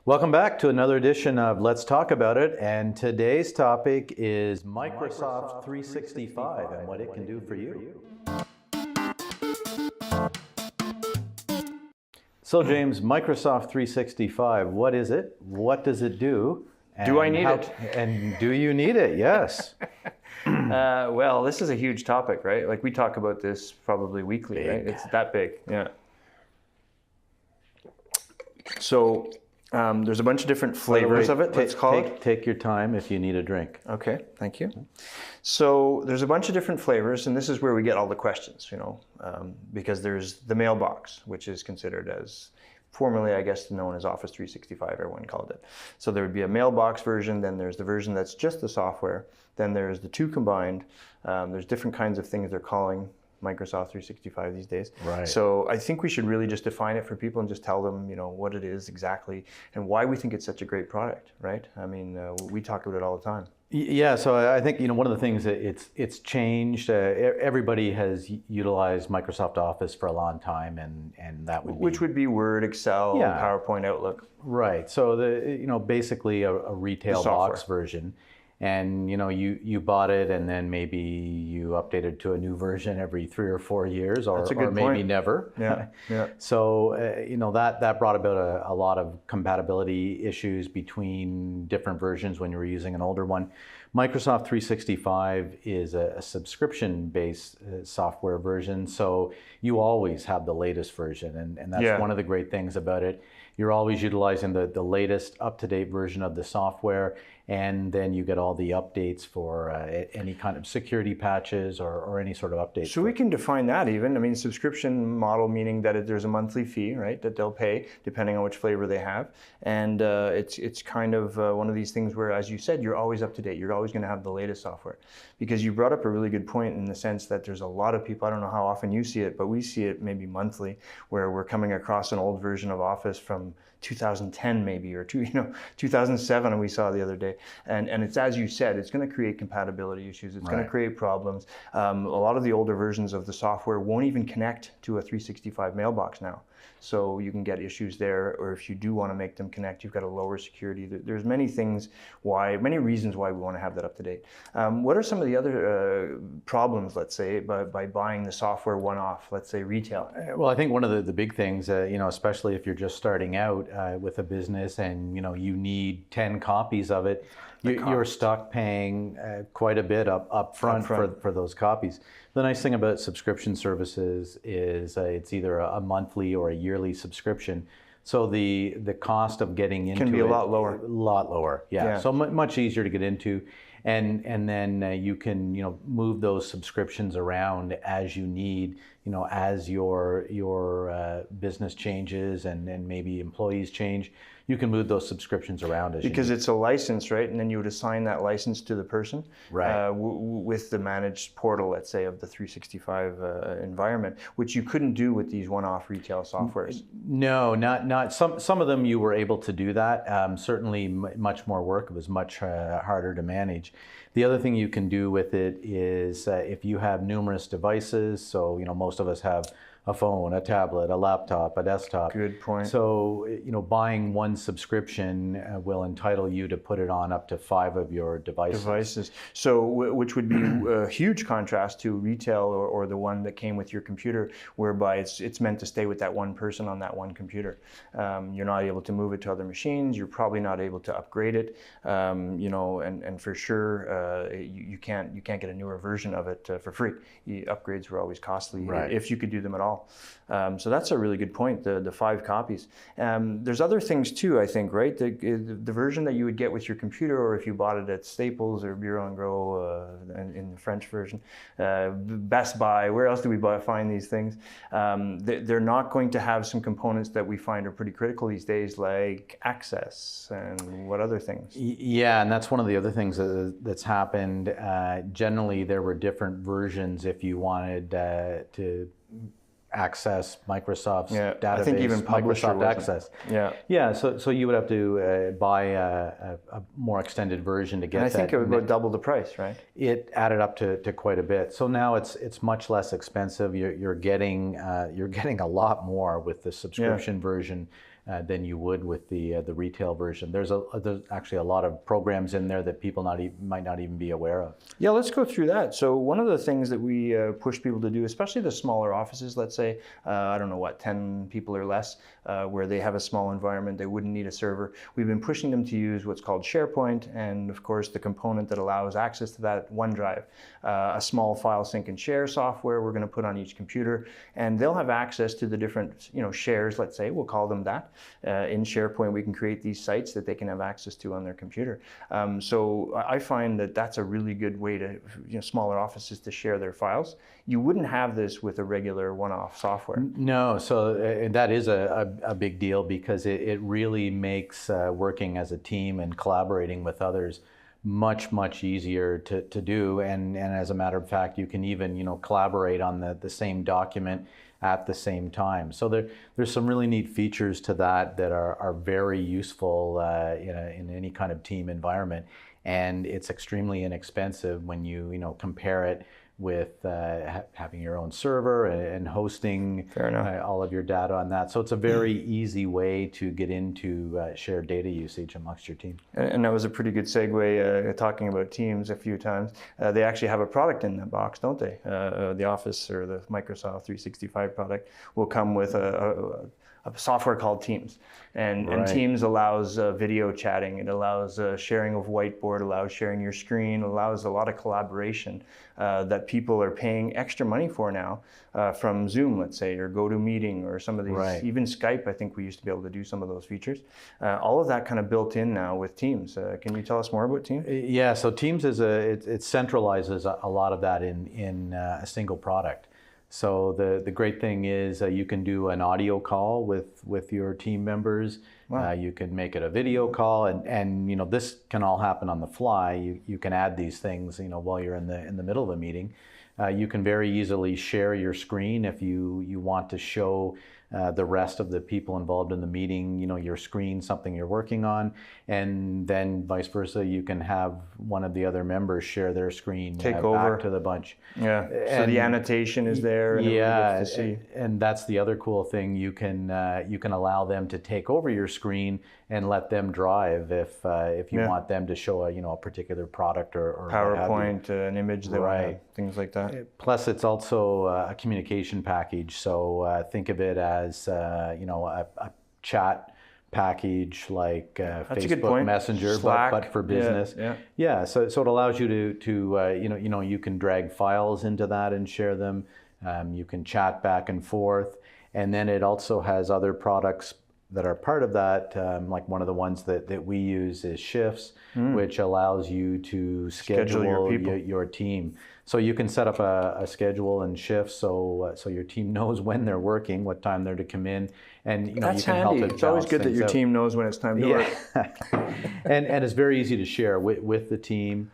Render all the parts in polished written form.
Welcome back to another edition of Let's Talk About It, and today's topic is Microsoft 365 and what it can do for you. So James, Microsoft 365, what is it? What does it do? Do I need it? And do you need it? Yes. Well, this is a huge topic, right? Like we talk about this probably weekly, Big. right? It's that big, yeah. So there's a bunch of different flavors of it, let's call it. Take your time if you need a drink. Okay, thank you. So there's a bunch of different flavors, and this is where we get all the questions, because there's the mailbox, which is considered as formerly, I guess, known as Office 365, everyone called it. So there would be a mailbox version, then there's the version that's just the software, then there's the two combined. There's different kinds of things they're calling Microsoft 365 these days. Right. So I think we should really just define it for people and just tell them, what it is exactly and why we think it's such a great product, right? I mean, we talk about it all the time. Yeah, so I think one of the things that it's changed. Everybody has utilized Microsoft Office for a long time, and that would be Word, Excel, yeah. PowerPoint, Outlook. Right. So basically a retail box version, and you bought it, and then maybe you updated to a new version every 3 or 4 years, or maybe never. Yeah. Yeah. So that brought about a lot of compatibility issues between different versions when you were using an older one. Microsoft 365 is a subscription-based software version, so you always have the latest version, and that's one of the great things about it. You're always utilizing the latest up-to-date version of the software, and then you get all the updates for any kind of security patches or any sort of updates. So we can define that even. I mean, subscription model meaning that there's a monthly fee, right, that they'll pay depending on which flavor they have. And it's kind of one of these things where, as you said, you're always up to date. You're always going to have the latest software. Because you brought up a really good point in the sense that there's a lot of people, I don't know how often you see it, but we see it maybe monthly, where we're coming across an old version of Office from 2010 maybe, or 2007, and we saw the other day. And it's, as you said, it's going to create compatibility issues. It's going to create problems. A lot of the older versions of the software won't even connect to a 365 mailbox now. So you can get issues there, or if you do want to make them connect, you've got to lower security. There's many reasons why we want to have that up to date. What are some of the other problems, let's say, by buying the software one-off, let's say retail? Well, I think one of the big things, especially if you're just starting out with a business and you need 10 copies of it, you're stuck paying quite a bit up front for those copies. The nice thing about subscription services is it's either a monthly or a yearly subscription. So the cost of getting into it can be a lot lower. A lot lower, yeah. So much easier to get into. And then you can move those subscriptions around as you need, as your business changes and maybe employees change. You can move those subscriptions around because it's a license, right? And then you would assign that license to the person, right? With the managed portal, let's say, of the 365 environment, which you couldn't do with these one-off retail softwares. No, not some of them you were able to do that. Certainly, much more work. It was much harder to manage. The other thing you can do with it is if you have numerous devices. So most of us have a phone, a tablet, a laptop, a desktop. Good point. So, buying one subscription will entitle you to put it on up to 5 of your devices. So, which would be a huge contrast to retail or the one that came with your computer, whereby it's meant to stay with that one person on that one computer. You're not able to move it to other machines. You're probably not able to upgrade it. And for sure, you can't get a newer version of it for free. Upgrades were always costly, if you could do them at all. So that's a really good point, the 5 copies. There's other things too, I think, right? The version that you would get with your computer, or if you bought it at Staples or Bureau & Gros in the French version, Best Buy, where else do we find these things? They're not going to have some components that we find are pretty critical these days, like access and what other things? Yeah, and that's one of the other things that's happened. Generally, there were different versions if you wanted to access Microsoft's database. I think even Microsoft Access. Yeah. So you would have to buy a more extended version to get that. And I think it would about double the price, right? It added up to quite a bit. So now it's much less expensive. You're getting a lot more with the subscription version than you would with the retail version. There's actually a lot of programs in there that people might not even be aware of. Yeah, let's go through that. So one of the things that we push people to do, especially the smaller offices, let's say, I don't know what, 10 people or less, where they have a small environment, they wouldn't need a server. We've been pushing them to use what's called SharePoint, and of course the component that allows access to that, OneDrive, a small file sync and share software we're going to put on each computer, and they'll have access to the different shares, let's say, we'll call them that. In SharePoint, we can create these sites that they can have access to on their computer. So I find that that's a really good way to, smaller offices to share their files. You wouldn't have this with a regular one-off software. No, so that is a big deal, because it really makes working as a team and collaborating with others much easier to do. And as a matter of fact, you can even collaborate on the same document at the same time. So there's some really neat features to that are very useful in any kind of team environment, and it's extremely inexpensive when you compare it with having your own server and hosting all of your data on that. So it's a very easy way to get into shared data usage amongst your team. And that was a pretty good segue, talking about Teams a few times. They actually have a product in that box, don't they? The Office or the Microsoft 365 product will come with a software called Teams. And Teams allows video chatting, it allows sharing of whiteboard, allows sharing your screen, allows a lot of collaboration that people are paying extra money for now from Zoom, let's say, or GoToMeeting, or some of these, even Skype. I think we used to be able to do some of those features. All of that kind of built in now with Teams. Can you tell us more about Teams? Yeah, so Teams it centralizes a lot of that in a single product. So the great thing is you can do an audio call with your team members. Wow. You can make it a video call, and this can all happen on the fly. You can add these things while you're in the middle of a meeting. You can very easily share your screen if you want to show the rest of the people involved in the meeting, your screen, something you're working on, and then vice versa, you can have one of the other members share their screen take over back to the bunch. Yeah, so the annotation is there, and everybody gets to see. And that's the other cool thing. You can allow them to take over your screen and let them drive if you want them to show a particular product or PowerPoint, an image they want, things like that. Plus, it's also a communication package. So think of it as a chat package like Facebook Messenger, but for business. Yeah. So it allows you to you can drag files into that and share them. You can chat back and forth, and then it also has other products that are part of that, like one of the ones that we use is Shifts, which allows you to schedule your team. So you can set up a schedule in Shifts, so your team knows when they're working, what time they're to come in, and that's you can handy. help it. It's always good that your team knows when it's time to work. and it's very easy to share with the team.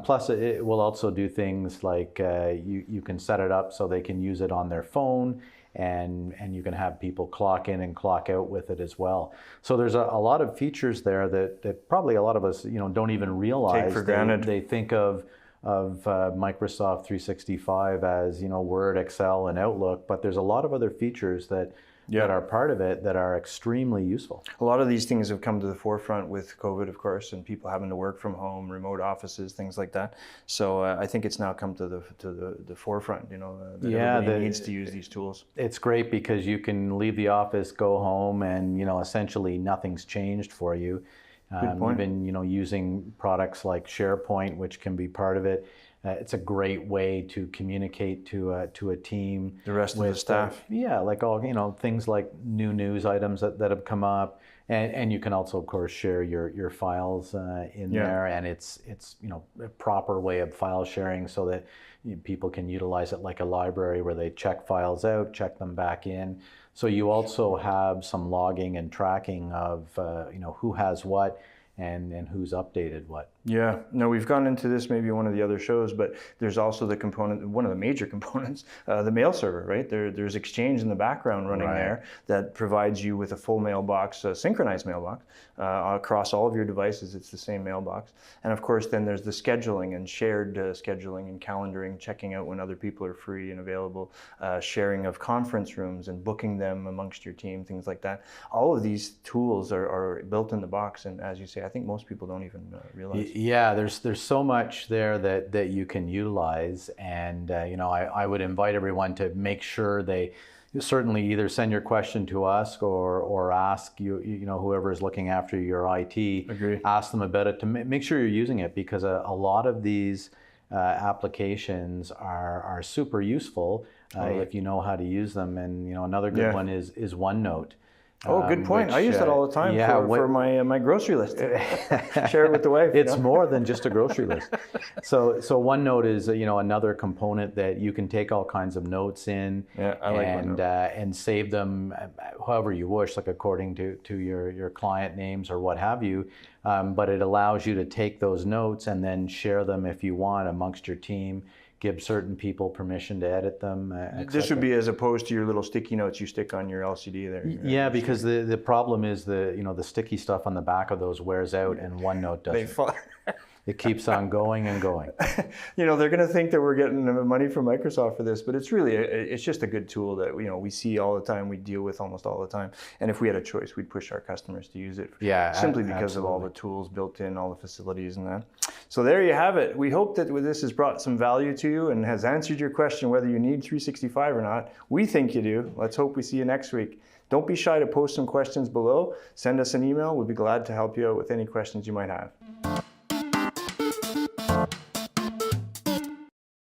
Plus, it will also do things like you can set it up so they can use it on their phone. And you can have people clock in and clock out with it as well. So there's a lot of features there that probably a lot of us don't even realize. Take for granted. They think of Microsoft 365 as Word, Excel, and Outlook, but there's a lot of other features that are part of it that are extremely useful. A lot of these things have come to the forefront with COVID, of course, and people having to work from home, remote offices, things like that. So I think it's now come to the forefront, that everybody needs to use these tools. It's great because you can leave the office, go home, and essentially nothing's changed for you. Good point. Even using products like SharePoint, which can be part of it. It's a great way to communicate to a team. The rest of the staff. Like all things like new news items that have come up, and you can also of course share your files in there, and it's a proper way of file sharing so that people can utilize it like a library where they check files out, check them back in. So you also have some logging and tracking of who has what. and who's updated what. Yeah, no, we've gone into this maybe one of the other shows, but there's also the component, one of the major components, the mail server, right? There's Exchange in the background running there that provides you with a full mailbox, a synchronized mailbox across all of your devices. It's the same mailbox. And of course, then there's the scheduling and shared scheduling and calendaring, checking out when other people are free and available, sharing of conference rooms and booking them amongst your team, things like that. All of these tools are built in the box, and as you say, I think most people don't even realize. Yeah, there's so much there that you can utilize, and you know, I would invite everyone to make sure they certainly either send your question to us or ask you know, whoever is looking after your IT. Agree. Ask them about it to make sure you're using it, because a lot of these applications are super useful if you know how to use them. And you know, another good one is OneNote. Oh, good point. Which, I use that all the time for my grocery list. Share it with the wife. It's more than just a grocery list. So OneNote is, you know, another component that you can take all kinds of notes in, and save them however you wish, like according to your client names or what have you. But it allows you to take those notes and then share them if you want amongst your team. Give certain people permission to edit them. This would be as opposed to your little sticky notes you stick on your LCD there. Yeah, because the problem is the sticky stuff on the back of those wears out, and OneNote doesn't. It keeps on going and going. You know, they're going to think that we're getting money from Microsoft for this, but it's really, it's just a good tool that, you know, we see all the time, we deal with almost all the time. And if we had a choice, we'd push our customers to use it. Yeah, simply because of all the tools built in, all the facilities and that. So there you have it. We hope that this has brought some value to you and has answered your question whether you need 365 or not. We think you do. Let's hope we see you next week. Don't be shy to post some questions below. Send us an email. We'd be glad to help you out with any questions you might have.